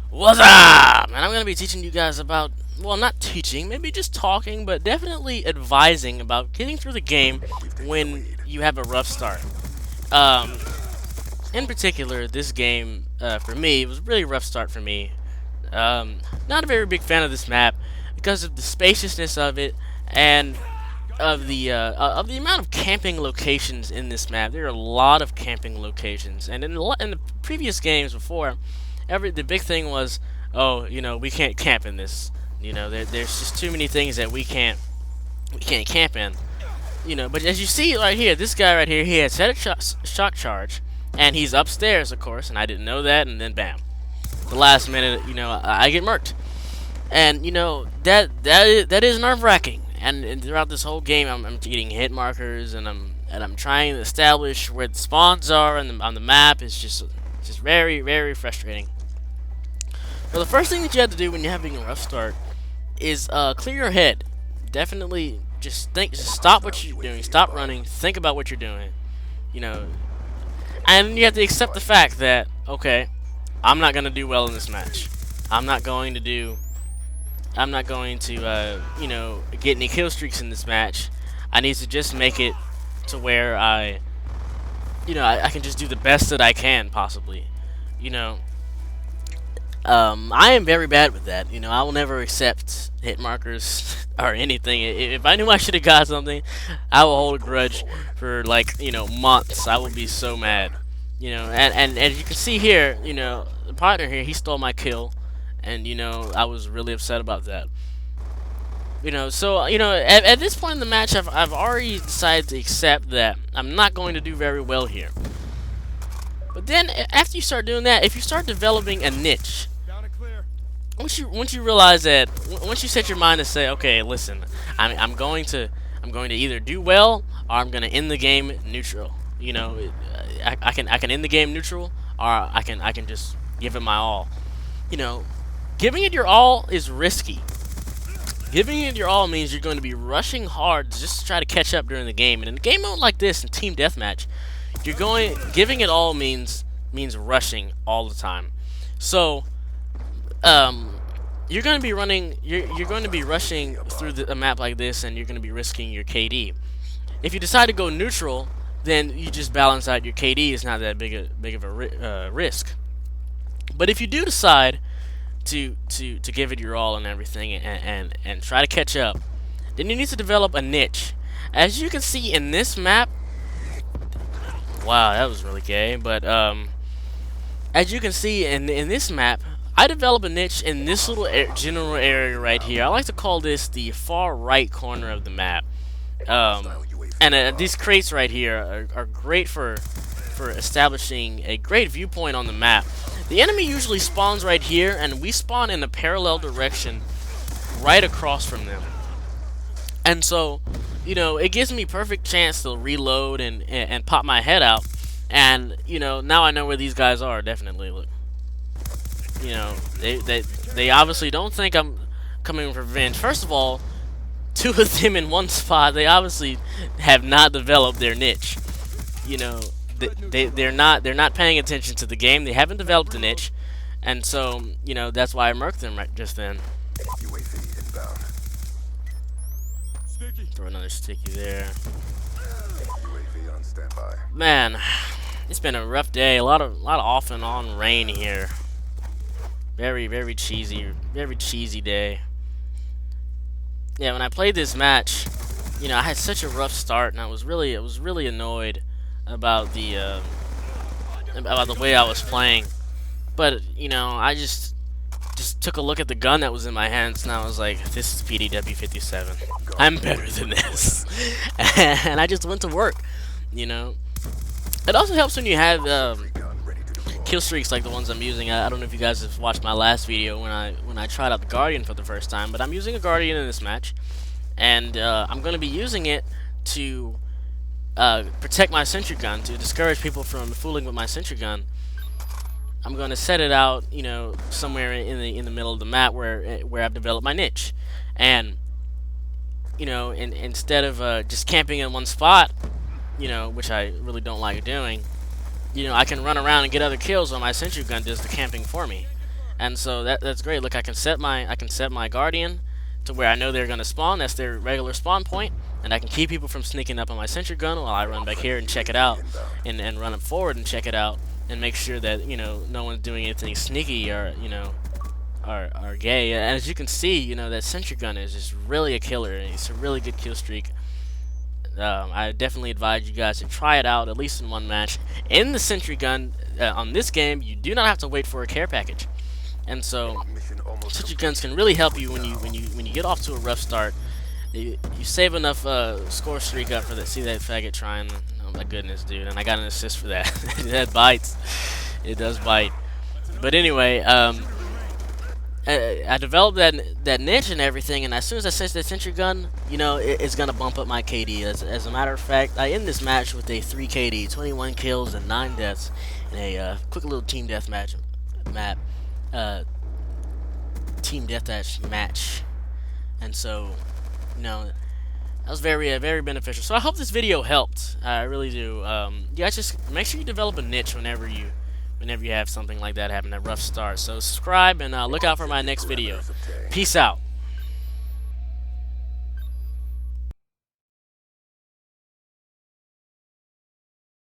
What's up? And I'm going to be teaching you guys about, well, not teaching, maybe just talking, but definitely advising about getting through the game when you have a rough start. In particular, this game, for me, it was a really rough start for me. Not a very big fan of this map because of the spaciousness of it and of the amount of camping locations in this map. There are a lot of camping locations, and in the previous games before, the big thing was, oh, you know, we can't camp in this. You know, there's just too many things that we can't camp in. You know, but as you see right here, this guy right here, he had set a shock charge, and he's upstairs, of course, and I didn't know that, and then bam, the last minute, you know, I get murked, and you know that is nerve-wracking. And throughout this whole game, I'm getting hit markers, and I'm trying to establish where the spawns are on the map. It's just very, very frustrating. Well, the first thing that you have to do when you're having a rough start is clear your head. Definitely just stop what you're doing, stop running, think about what you're doing. You know, and you have to accept the fact that, okay, I'm not gonna do well in this match. I'm not going to, you know, get any kill streaks in this match. I need to just make it to where I can just do the best that I can, possibly. You know, I am very bad with that. You know, I will never accept hit markers or anything. If I knew I should have got something, I will hold a grudge for, like, you know, months. I will be so mad. You know, and as you can see here, you know, the partner here, he stole my kill, and, you know, I was really upset about that. You know, so, you know, at this point in the match, I've already decided to accept that I'm not going to do very well here. But then, after you start doing that, if you start developing a niche, once you realize that, once you set your mind to say, okay, listen, I'm going to either do well or I'm going to end the game neutral. You know, I can end the game neutral, or I can just give it my all. You know, giving it your all is risky. Giving it your all means you're going to be rushing hard just to try to catch up during the game. And in a game mode like this, in Team Deathmatch, giving it all means rushing all the time. So, you're going to be running, you're going to be rushing through a map like this, and you're going to be risking your KD. If you decide to go neutral, then you just balance out your KD. It's not that big of a risk. But if you do decide to give it your all and everything, and try to catch up, then you need to develop a niche. As you can see in this map, wow, that was really gay. But as you can see in this map, I developed a niche in this little general area right here. I like to call this the far right corner of the map. And these crates right here are great for establishing a great viewpoint on the map. The enemy usually spawns right here, and we spawn in a parallel direction right across from them. And so, you know, it gives me perfect chance to reload and pop my head out. And, you know, now I know where these guys are, definitely. Look. You know, they obviously don't think I'm coming for revenge. First of all, two of them in one spot, they obviously have not developed their niche. You know, they're not paying attention to the game. They haven't developed a niche, and so, you know, that's why I murked them right just then. UAV inbound. Throw another sticky there. UAV on standby. Man, it's been a rough day. A lot of off and on rain here. Very cheesy day. Yeah, when I played this match, you know, I had such a rough start, and I was really annoyed about the way I was playing. But, you know, I just took a look at the gun that was in my hands, and I was like, this is PDW-57. I'm better than this. And I just went to work, you know. It also helps when you have kill streaks like the ones I'm using. I don't know if you guys have watched my last video when I tried out the Guardian for the first time, but I'm using a Guardian in this match, and I'm going to be using it to protect my sentry gun, to discourage people from fooling with my sentry gun. I'm going to set it out, you know, somewhere in the middle of the map where I've developed my niche, and you know, instead of just camping in one spot, you know, which I really don't like doing, you know, I can run around and get other kills while my sentry gun does the camping for me. And so that's great. Look, I can set my guardian to where I know they're gonna spawn. That's their regular spawn point, and I can keep people from sneaking up on my sentry gun while I run back here and check it out, and run up forward and check it out, and make sure that, you know, no one's doing anything sneaky or, you know, are gay. And as you can see, you know, that sentry gun is just really a killer. It's a really good kill streak. I definitely advise you guys to try it out at least in one match. In the sentry gun on this game, you do not have to wait for a care package, and so Mission almost sentry complete. guns can really help you when you get off to a rough start. You save enough score streak up for that. See that faggot trying? Oh my goodness, dude! And I got an assist for that. That bites. It does bite. But anyway, I developed that niche and everything, and as soon as I set that sentry gun, you know, it's gonna bump up my KD. As a matter of fact, I end this match with a 3 KD, 21 kills and 9 deaths in a quick little team deathmatch map, team deathmatch match, and so, you know, that was very beneficial. So I hope this video helped. I really do. Yeah, just make sure you develop a niche whenever you have something like that happen, a rough start. So subscribe and look out for my next video. Peace out.